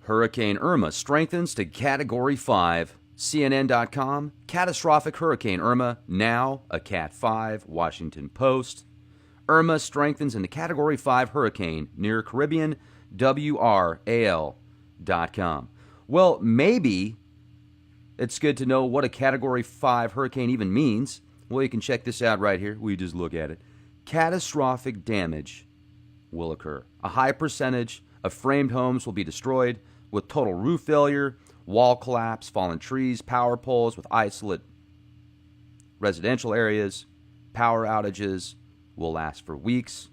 Hurricane Irma strengthens to Category 5. CNN.com, catastrophic Hurricane Irma, now a Cat 5. Washington Post. Irma strengthens into Category 5 hurricane near Caribbean. WRAL.com. Well, maybe it's good to know what a Category 5 hurricane even means. Well, you can check this out right here. We just look at it. Catastrophic damage will occur. A high percentage of framed homes will be destroyed with total roof failure, wall collapse, fallen trees, power poles with isolate residential areas. Power outages will last for weeks,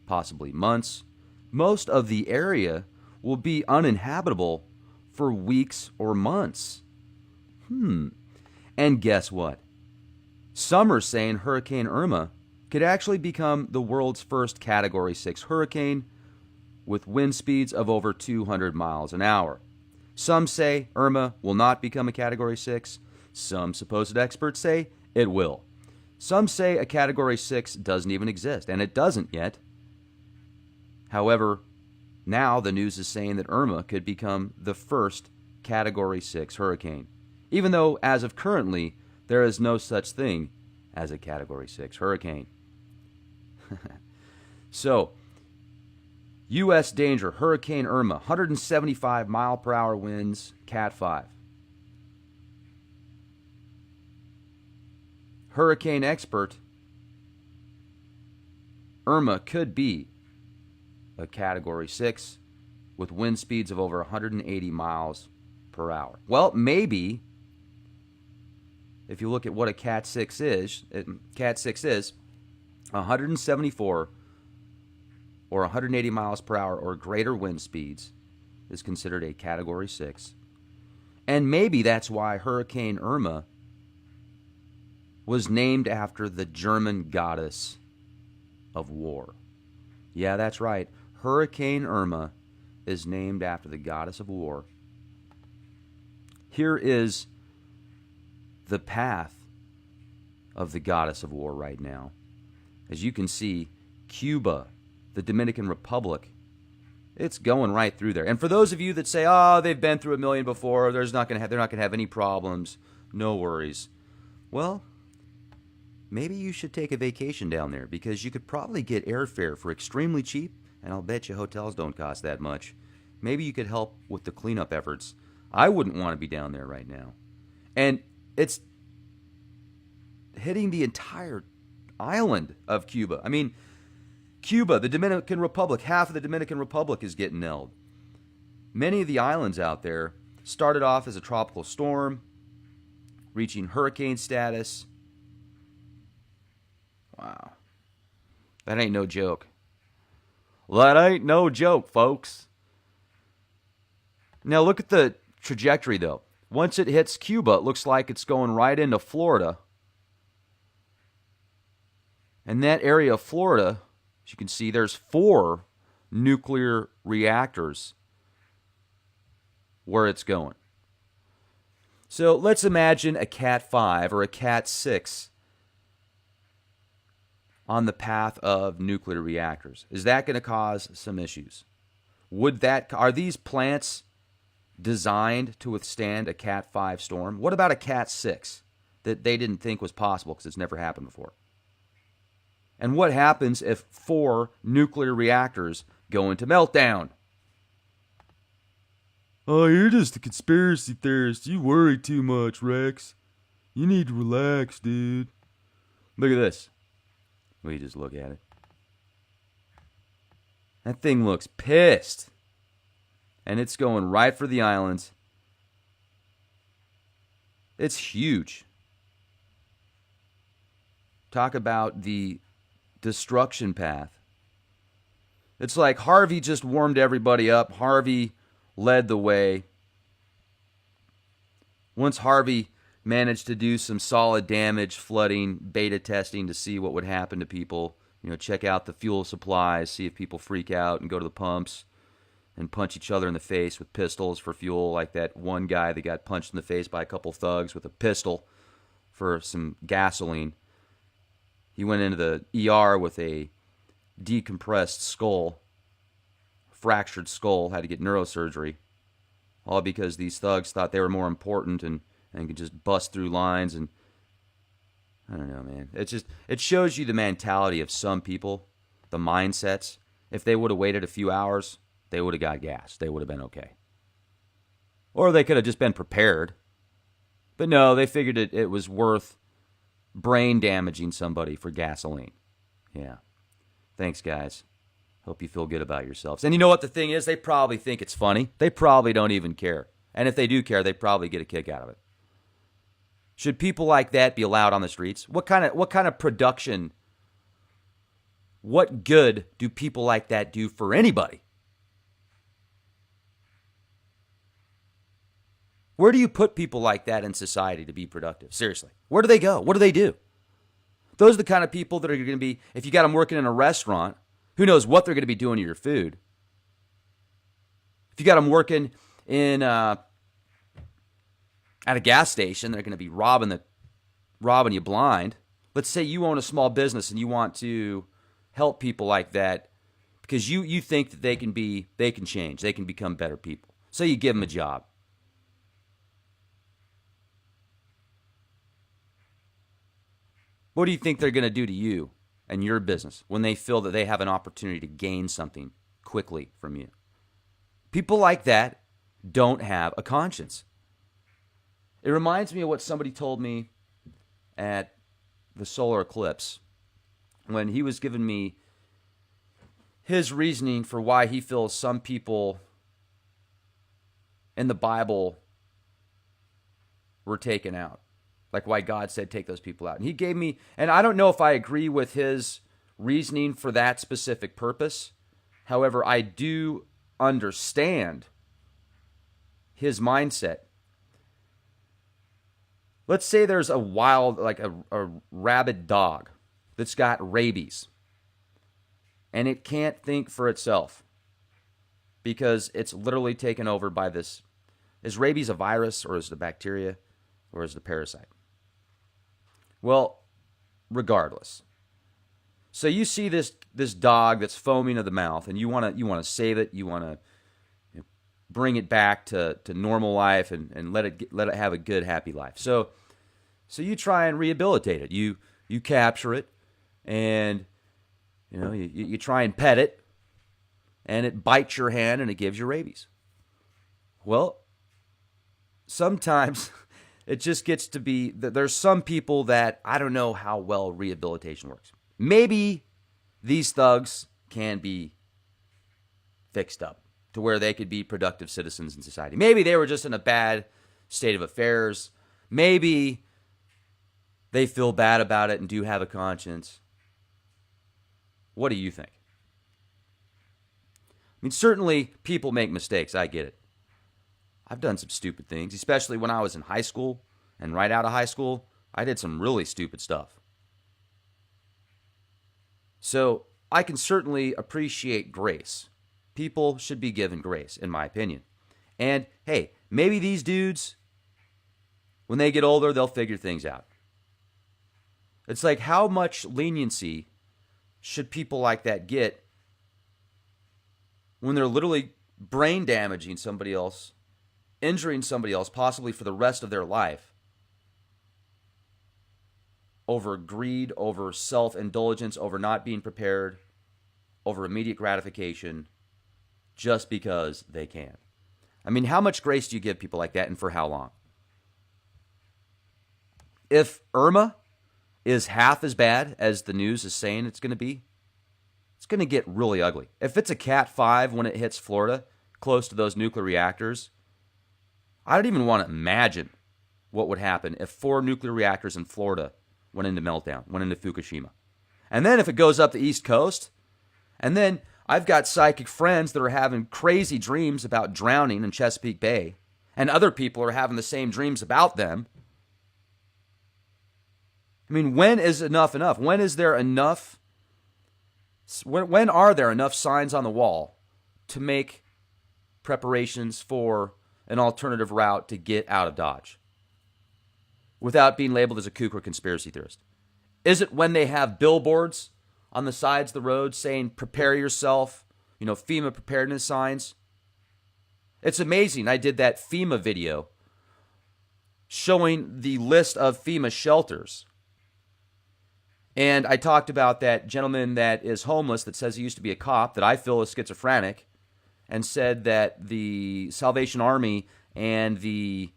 possibly months. Most of the area will be uninhabitable for weeks or months. And guess what? Some are saying Hurricane Irma could actually become the world's first Category 6 hurricane with wind speeds of over 200 miles an hour. Some say Irma will not become a Category 6. Some supposed experts say it will. Some say a Category 6 doesn't even exist, and it doesn't yet. However, now the news is saying that Irma could become the first Category 6 hurricane, even though as of currently, there is no such thing as a Category 6 hurricane. So, U.S. danger, Hurricane Irma, 175 mile per hour winds, Cat 5. Hurricane expert, Irma could be a Category 6 with wind speeds of over 180 miles per hour. Well, maybe if you look at what a Cat 6 is, 174 or 180 miles per hour or greater wind speeds is considered a Category 6. And maybe that's why Hurricane Irma was named after the German goddess of war. Yeah, that's right. Hurricane Irma is named after the goddess of war. Here is the path of the goddess of war right now. As you can see, Cuba, the Dominican Republic, it's going right through there. And for those of you that say, oh, they've been through a million before, they're not going to have any problems, no worries. Well, maybe you should take a vacation down there because you could probably get airfare for extremely cheap, and I'll bet you hotels don't cost that much. Maybe you could help with the cleanup efforts. I wouldn't want to be down there right now. And it's hitting the entire island of Cuba. I mean, Cuba, the Dominican Republic, half of the Dominican Republic is getting nailed. Many of the islands out there started off as a tropical storm, reaching hurricane status. Wow. That ain't no joke. That ain't no joke, folks. Now look at the trajectory, though. Once it hits Cuba, it looks like it's going right into Florida. And that area of Florida, as you can see, there's 4 nuclear reactors where it's going. So let's imagine a Cat 5 or a Cat 6 on the path of nuclear reactors. Is that going to cause some issues? Are these plants designed to withstand a Cat 5 storm? What about a Cat 6 that they didn't think was possible because it's never happened before? And what happens if 4 nuclear reactors go into meltdown? Oh, you're just a conspiracy theorist. You worry too much, Rex. You need to relax, dude. Look at this. We just look at it. That thing looks pissed. And it's going right for the islands. It's huge. Talk about the destruction path. It's like Harvey just warmed everybody up. Harvey led the way. Once Harvey managed to do some solid damage, flooding, beta testing to see what would happen to people, check out the fuel supplies, see if people freak out and go to the pumps and punch each other in the face with pistols for fuel, like that one guy that got punched in the face by a couple thugs with a pistol for some gasoline. He went into the ER with a decompressed skull, fractured skull, had to get neurosurgery. all because these thugs thought they were more important and could just bust through lines. And I don't know, man. It shows you the mentality of some people, the mindsets. If they would have waited a few hours, they would have got gas. They would have been okay. Or they could have just been prepared. But no, they figured it was worth brain damaging somebody for gasoline. Yeah. Thanks, guys. Hope you feel good about yourselves. And you know what the thing is? They probably think it's funny. They probably don't even care. And if they do care, they probably get a kick out of it. Should people like that be allowed on the streets? What kind of production, what good do people like that do for anybody? Where do you put people like that in society to be productive? Seriously. Where do they go? What do they do? Those are the kind of people that are going to be, if you got them working in a restaurant, who knows what they're going to be doing to your food. If you got them working in at a gas station, they're going to be robbing you blind. Let's say you own a small business and you want to help people like that because you think that they can change, they can become better people. So you give them a job. What do you think they're going to do to you and your business when they feel that they have an opportunity to gain something quickly from you? People like that don't have a conscience. It reminds me of what somebody told me at the solar eclipse when he was giving me his reasoning for why he feels some people in the Bible were taken out. Like why God said take those people out. And he gave me, and I don't know if I agree with his reasoning for that specific purpose. However, I do understand his mindset. Let's say there's a wild, like a rabid dog that's got rabies. And it can't think for itself because it's literally taken over by this. Is rabies a virus or is it a bacteria or is it a parasite? Well, regardless. So you see this dog that's foaming at the mouth, and you want to save it. You want to bring it back to normal life and let it have a good, happy life. So you try and rehabilitate it. You capture it, and you try and pet it, and it bites your hand and it gives you rabies. Well, sometimes it just gets to be that there's some people that I don't know how well rehabilitation works. Maybe these thugs can be fixed up to where they could be productive citizens in society. Maybe they were just in a bad state of affairs. Maybe they feel bad about it and do have a conscience. What do you think? I mean, certainly people make mistakes. I get it. I've done some stupid things, especially when I was in high school and right out of high school. I did some really stupid stuff. So I can certainly appreciate grace. People should be given grace, in my opinion. And hey, maybe these dudes, when they get older, they'll figure things out. It's like, how much leniency should people like that get when they're literally brain damaging somebody else, injuring somebody else, possibly for the rest of their life, over greed, over self-indulgence, over not being prepared, over immediate gratification, just because they can? I mean, how much grace do you give people like that, and for how long? If Irma is half as bad as the news is saying it's going to be, it's going to get really ugly. If it's a Cat 5 when it hits Florida, close to those nuclear reactors, I don't even want to imagine what would happen if 4 nuclear reactors in Florida went into meltdown, went into Fukushima. And then if it goes up the East Coast, and then I've got psychic friends that are having crazy dreams about drowning in Chesapeake Bay, and other people are having the same dreams about them. I mean, when is enough enough? When is there enough? When are there enough signs on the wall to make preparations for an alternative route to get out of Dodge without being labeled as a kook or conspiracy theorist? Is it when they have billboards on the sides of the road saying, prepare yourself, FEMA preparedness signs? It's amazing. I did that FEMA video showing the list of FEMA shelters. And I talked about that gentleman that is homeless that says he used to be a cop that I feel is schizophrenic, and said that the Salvation Army and the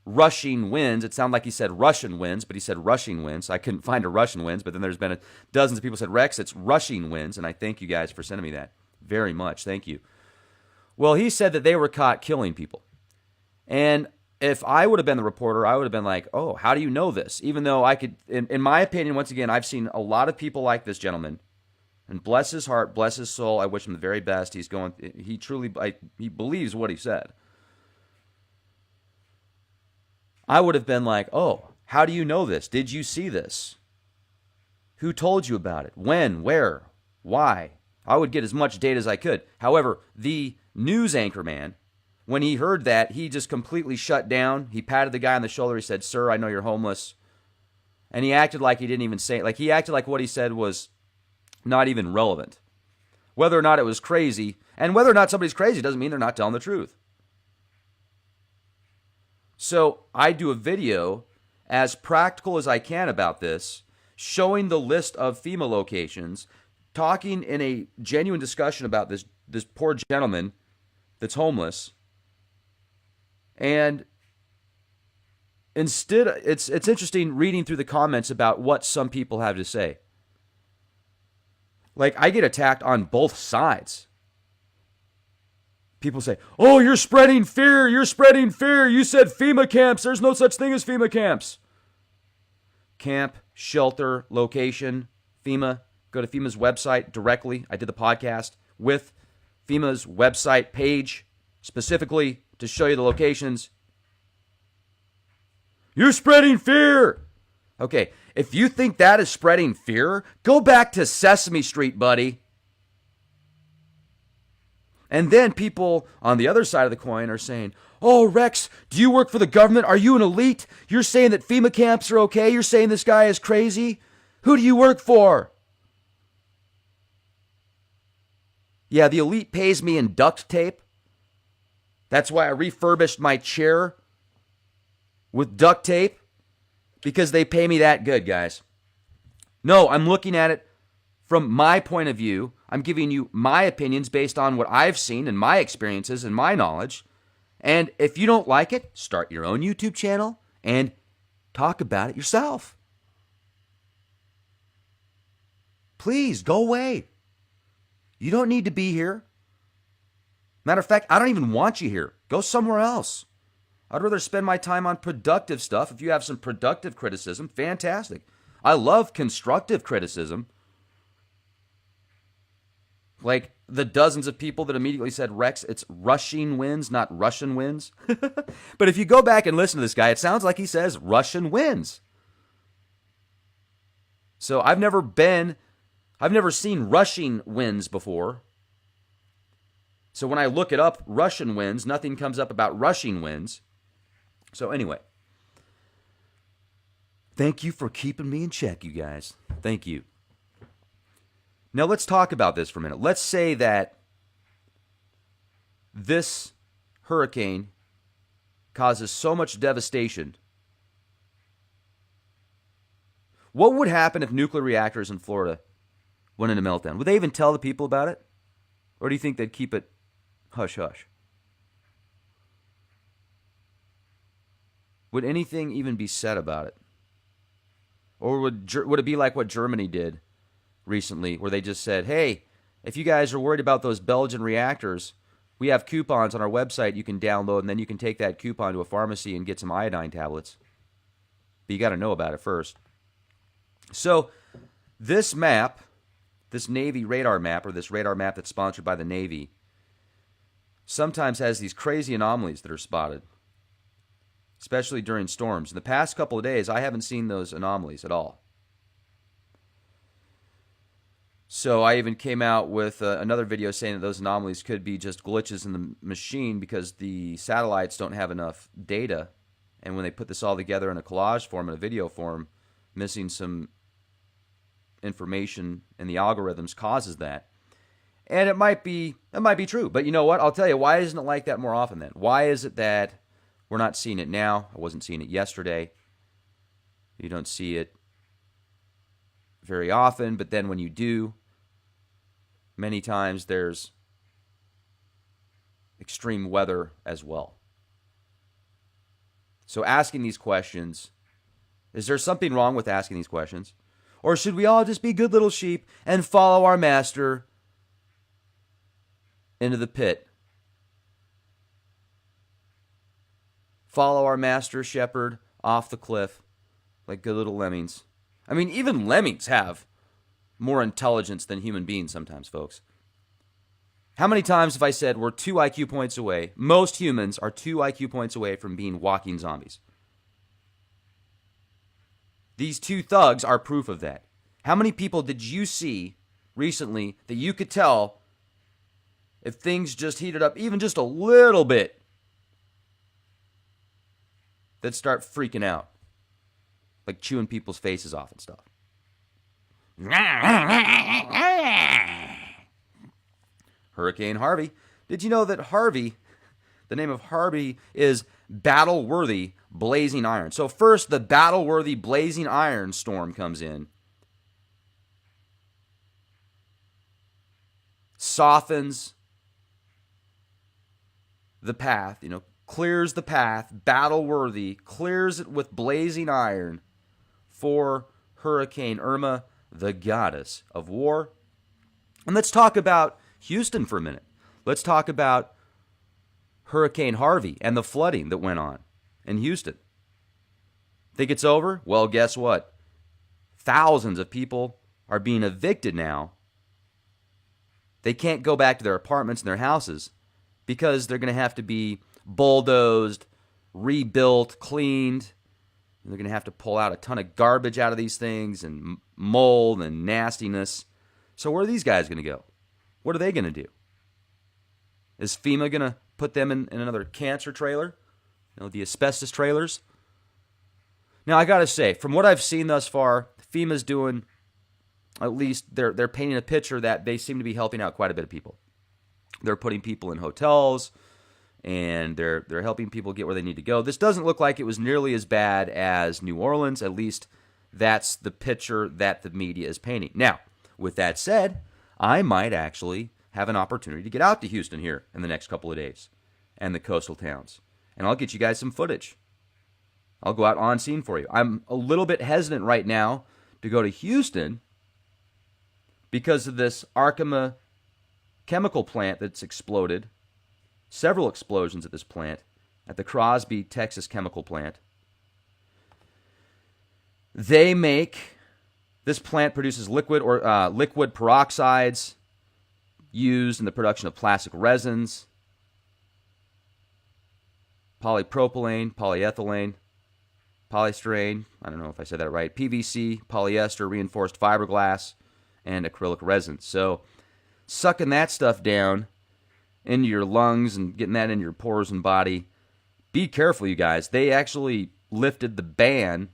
rushing winds, it sounded like he said Russian winds, but he said rushing winds. I couldn't find a Russian winds, but then there's been dozens of people said, Rex, it's rushing winds, and I thank you guys for sending me that very much. Thank you. Well, he said that they were caught killing people. And if I would have been the reporter, I would have been like, oh, how do you know this? Even though I could, in my opinion, once again, I've seen a lot of people like this gentleman. And bless his heart, bless his soul. I wish him the very best. He truly, he believes what he said. I would have been like, oh, how do you know this? Did you see this? Who told you about it? When? Where? Why? I would get as much data as I could. However, the news anchor man, when he heard that, he just completely shut down. He patted the guy on the shoulder. He said, sir, I know you're homeless. And he acted like he didn't even say it. Like he acted like what he said was not even relevant. Whether or not it was crazy, and whether or not somebody's crazy doesn't mean they're not telling the truth. So I do a video as practical as I can about this, showing the list of FEMA locations, talking in a genuine discussion about this poor gentleman that's homeless. And instead, it's interesting reading through the comments about what some people have to say. Like, I get attacked on both sides. People say, oh, you're spreading fear. You're spreading fear. You said FEMA camps. There's no such thing as FEMA camps. Camp, shelter, location, FEMA. Go to FEMA's website directly. I did the podcast with FEMA's website page specifically to show you the locations. You're spreading fear. Okay, if you think that is spreading fear, go back to Sesame Street, buddy. And then people on the other side of the coin are saying, oh, Rex, do you work for the government? Are you an elite? You're saying that FEMA camps are okay? You're saying this guy is crazy? Who do you work for? Yeah, the elite pays me in duct tape. That's why I refurbished my chair with duct tape, because they pay me that good, guys. No, I'm looking at it from my point of view. I'm giving you my opinions based on what I've seen and my experiences and my knowledge. And if you don't like it, start your own YouTube channel and talk about it yourself. Please, go away. You don't need to be here. Matter of fact, I don't even want you here. Go somewhere else. I'd rather spend my time on productive stuff. If you have some productive criticism, fantastic. I love constructive criticism. Like the dozens of people that immediately said, Rex, it's rushing winds, not Russian winds. But if you go back and listen to this guy, it sounds like he says Russian winds. So I've never seen rushing winds before. So when I look it up, Russian winds, nothing comes up about rushing winds. So anyway, thank you for keeping me in check, you guys. Thank you. Now let's talk about this for a minute. Let's say that this hurricane causes so much devastation. What would happen if nuclear reactors in Florida went into meltdown? Would they even tell the people about it? Or do you think they'd keep it hush-hush? Would anything even be said about it? Or would it be like what Germany did recently, where they just said, hey, if you guys are worried about those Belgian reactors, we have coupons on our website you can download, and then you can take that coupon to a pharmacy and get some iodine tablets. But you got to know about it first. So this map, this Navy radar map, or this radar map that's sponsored by the Navy, sometimes has these crazy anomalies that are spotted, especially during storms. In the past couple of days, I haven't seen those anomalies at all. So I even came out with another video saying that those anomalies could be just glitches in the machine because the satellites don't have enough data. And when they put this all together in a collage form, in a video form, missing some information in the algorithms causes that. And it might be true. But you know what? I'll tell you, why isn't it like that more often then? Why is it that we're not seeing it now? I wasn't seeing it yesterday. You don't see it very often, but then when you do, many times there's extreme weather as well. So asking these questions, is there something wrong with asking these questions? Or should we all just be good little sheep and follow our master into the pit? Follow our master shepherd off the cliff like good little lemmings. I mean, even lemmings have more intelligence than human beings sometimes, folks. How many times have I said we're 2 IQ points away? Most humans are 2 IQ points away from being walking zombies. These 2 thugs are proof of that. How many people did you see recently that you could tell if things just heated up even just a little bit that start freaking out? Like chewing people's faces off and stuff. Hurricane Harvey. Did you know that Harvey, the name of Harvey is battle-worthy blazing iron? So first, the battle-worthy blazing iron storm comes in, softens the path, clears the path, battle-worthy, clears it with blazing iron for Hurricane Irma, the goddess of war. And let's talk about Houston for a minute. Let's talk about Hurricane Harvey and the flooding that went on in Houston. Think it's over? Well, guess what? Thousands of people are being evicted now. They can't go back to their apartments and their houses because they're going to have to be bulldozed, rebuilt, cleaned. And they're going to have to pull out a ton of garbage out of these things and mold and nastiness. So where are these guys going to go? What are they going to do? Is FEMA going to put them in another cancer trailer? The asbestos trailers? Now, I got to say, from what I've seen thus far, FEMA's doing, at least they're painting a picture that they seem to be helping out quite a bit of people. They're putting people in hotels, and they're helping people get where they need to go. This doesn't look like it was nearly as bad as New Orleans. At least that's the picture that the media is painting. Now, with that said, I might actually have an opportunity to get out to Houston here in the next couple of days and the coastal towns. And I'll get you guys some footage. I'll go out on scene for you. I'm a little bit hesitant right now to go to Houston because of this Arkema chemical plant that's exploded. Several explosions at this plant, at the Crosby, Texas chemical plant. This plant produces liquid peroxides used in the production of plastic resins, polypropylene, polyethylene, polystyrene, I don't know if I said that right, PVC, polyester, reinforced fiberglass, and acrylic resin. So sucking that stuff down into your lungs and getting that into your pores and body, be careful, you guys. They actually lifted the ban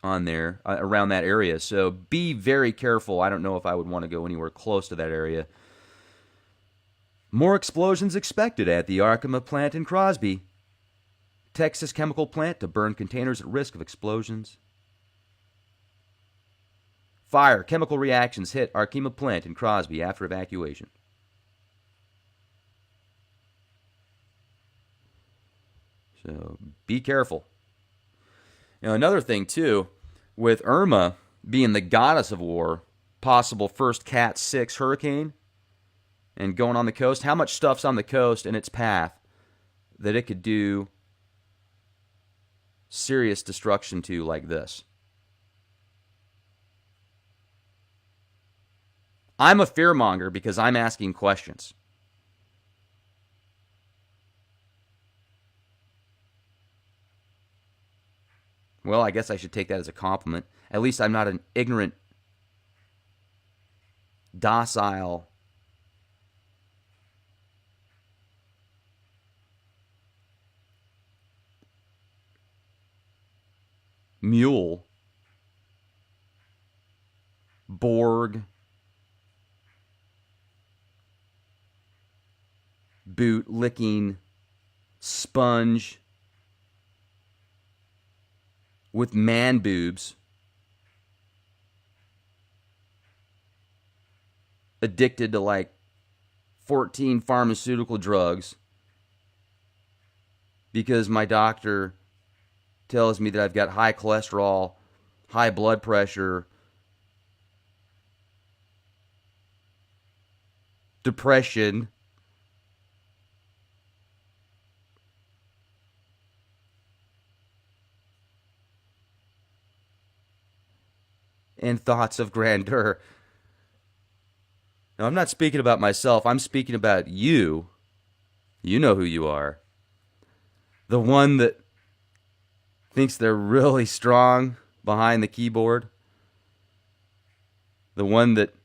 on there around that area, so be very careful. I don't know if I would want to go anywhere close to that area. More explosions expected at the Arkema plant in Crosby, Texas chemical plant to burn containers at risk of explosions. Fire, chemical reactions hit Arkema plant in Crosby after evacuation. So be careful. Another thing, too, with Irma being the goddess of war, possible first Cat 6 hurricane, and going on the coast, how much stuff's on the coast in its path that it could do serious destruction to like this? I'm a fearmonger because I'm asking questions. Well, I guess I should take that as a compliment. At least I'm not an ignorant, docile, mule, Borg, boot licking sponge with man boobs, addicted to like 14 pharmaceutical drugs because my doctor tells me that I've got high cholesterol, high blood pressure, depression, and thoughts of grandeur. Now, I'm not speaking about myself. I'm speaking about you. You know who you are. The one that thinks they're really strong behind the keyboard. The one that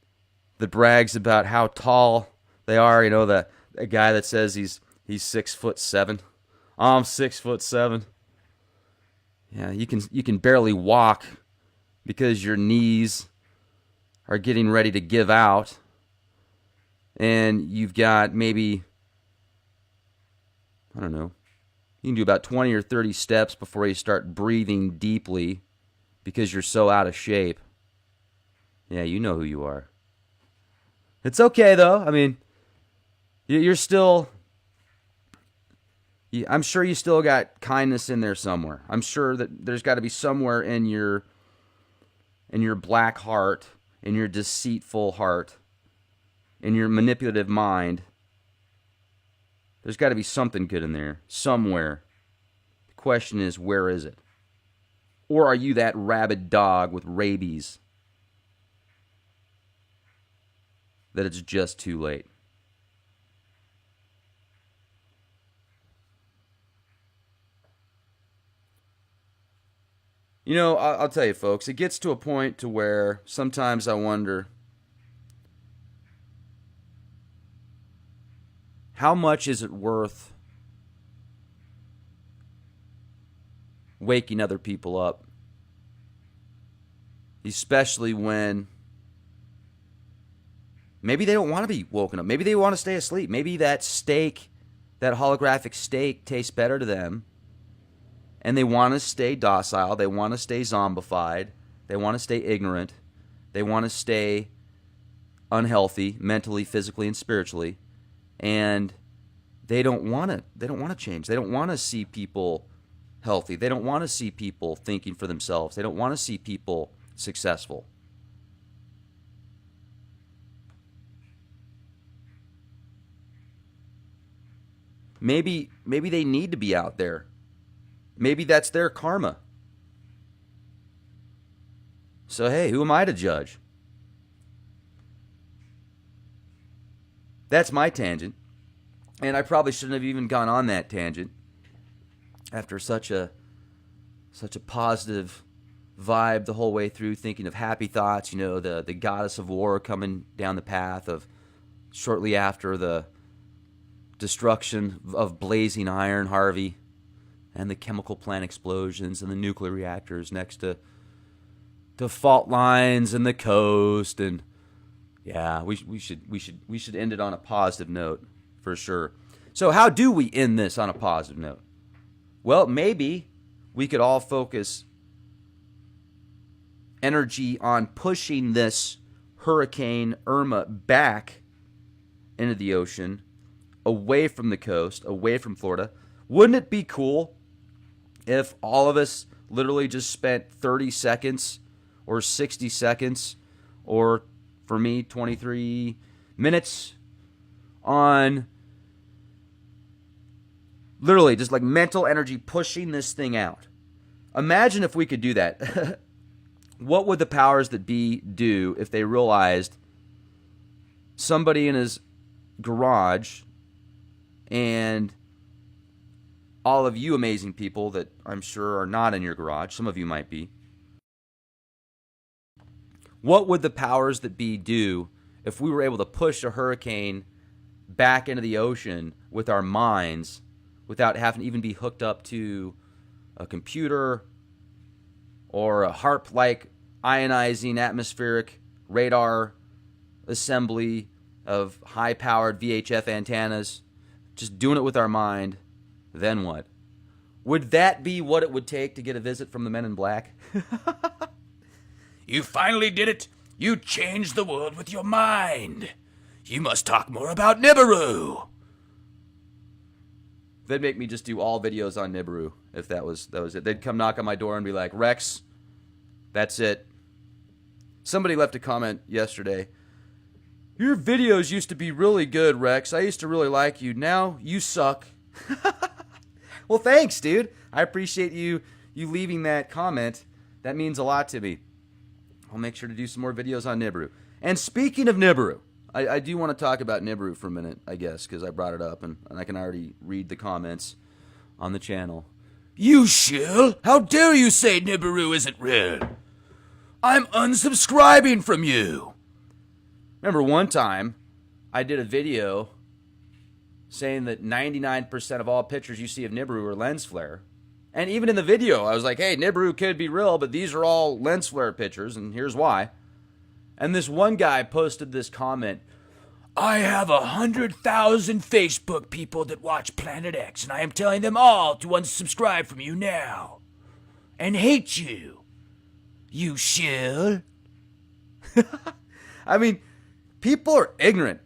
brags about how tall they are. You know, the guy that says he's 6'7". I'm 6'7". Yeah, you can barely walk because your knees are getting ready to give out. And you've got maybe, I don't know, you can do about 20 or 30 steps before you start breathing deeply because you're so out of shape. Yeah, you know who you are. It's okay, though. I mean, you're still, I'm sure you still got kindness in there somewhere. I'm sure that there's got to be somewhere in your black heart, in your deceitful heart, in your manipulative mind, there's got to be something good in there, somewhere. The question is, where is it? Or are you that rabid dog with rabies that it's just too late? You know, I'll tell you, folks, it gets to a point to where sometimes I wonder, how much is it worth waking other people up? Especially when maybe they don't want to be woken up. Maybe they want to stay asleep. Maybe that steak, that holographic steak, tastes better to them. And they want to stay docile. They want to stay zombified. They want to stay ignorant. They want to stay unhealthy mentally, physically, and spiritually. And they don't want to. They don't want to change. They don't want to see people healthy. They don't want to see people thinking for themselves. They don't want to see people successful. Maybe they need to be out there. Maybe that's their karma. So hey, who am I to judge? That's my tangent. And I probably shouldn't have even gone on that tangent after such a positive vibe the whole way through, thinking of happy thoughts, you know, the goddess of war coming down the path of shortly after the destruction of blazing iron, Harvey, and the chemical plant explosions and the nuclear reactors next to fault lines and the coast. And yeah, we should end it on a positive note for sure. So how do we end this on a positive note? Well, maybe we could all focus energy on pushing this Hurricane Irma back into the ocean, away from the coast, away from Florida. Wouldn't it be cool if all of us literally just spent 30 seconds or 60 seconds or, for me, 23 minutes on literally just like mental energy pushing this thing out? Imagine if we could do that. What would the powers that be do if they realized somebody in his garage and all of you amazing people that I'm sure are not in your garage, some of you might be, what would the powers that be do if we were able to push a hurricane back into the ocean with our minds without having to even be hooked up to a computer or a HARP-like ionizing atmospheric radar assembly of high-powered VHF antennas just doing it with our mind, then what? Would that be what it would take to get a visit from the Men in Black? You finally did it. You changed the world with your mind. You must talk more about Nibiru. They'd make me just do all videos on Nibiru if that was it. They'd come knock on my door and be like, Rex, that's it. Somebody left a comment yesterday. Your videos used to be really good, Rex. I used to really like you. Now you suck. Well, thanks, dude. I appreciate you leaving that comment. That means a lot to me. I'll make sure to do some more videos on Nibiru. And speaking of Nibiru, I do want to talk about Nibiru for a minute, I guess, because I brought it up, and I can already read the comments on the channel. You shill? How dare you say Nibiru isn't real? I'm unsubscribing from you. Remember one time, I did a video saying that 99% of all pictures you see of Nibiru are lens flare. And even in the video, I was like, hey, Nibiru could be real, but these are all lens flare pictures, and here's why. And this one guy posted this comment. I have 100,000 Facebook people that watch Planet X, and I am telling them all to unsubscribe from you now. And hate you. You shill. I mean, people are ignorant.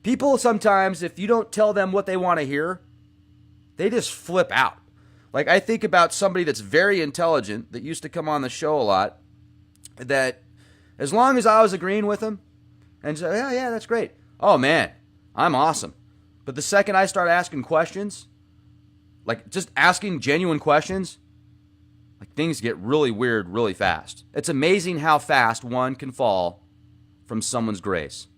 People sometimes, if you don't tell them what they want to hear, they just flip out. Like, I think about somebody that's very intelligent, that used to come on the show a lot, that as long as I was agreeing with them and say, yeah, that's great. Oh, man, I'm awesome. But the second I start asking questions, like just asking genuine questions, like things get really weird really fast. It's amazing how fast one can fall from someone's grace.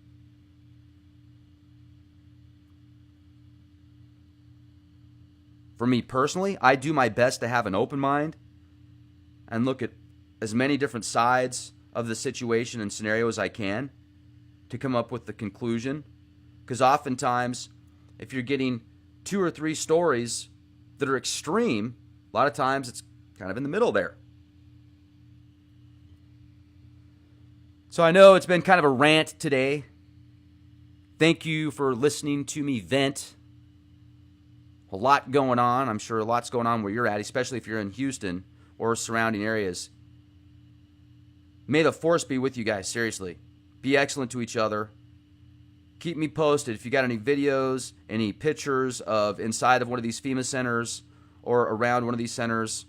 For me personally, I do my best to have an open mind and look at as many different sides of the situation and scenario as I can to come up with the conclusion. Because oftentimes, if you're getting 2 or 3 stories that are extreme, a lot of times it's kind of in the middle there. So I know it's been kind of a rant today. Thank you for listening to me vent. A lot going on. I'm sure a lot's going on where you're at, especially if you're in Houston or surrounding areas. May the force be with you guys, seriously. Be excellent to each other. Keep me posted. If you got any videos, any pictures of inside of one of these FEMA centers or around one of these centers,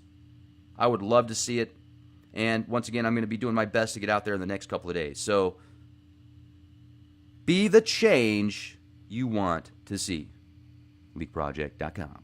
I would love to see it. And once again, I'm going to be doing my best to get out there in the next couple of days. So be the change you want to see. LeakProject.com.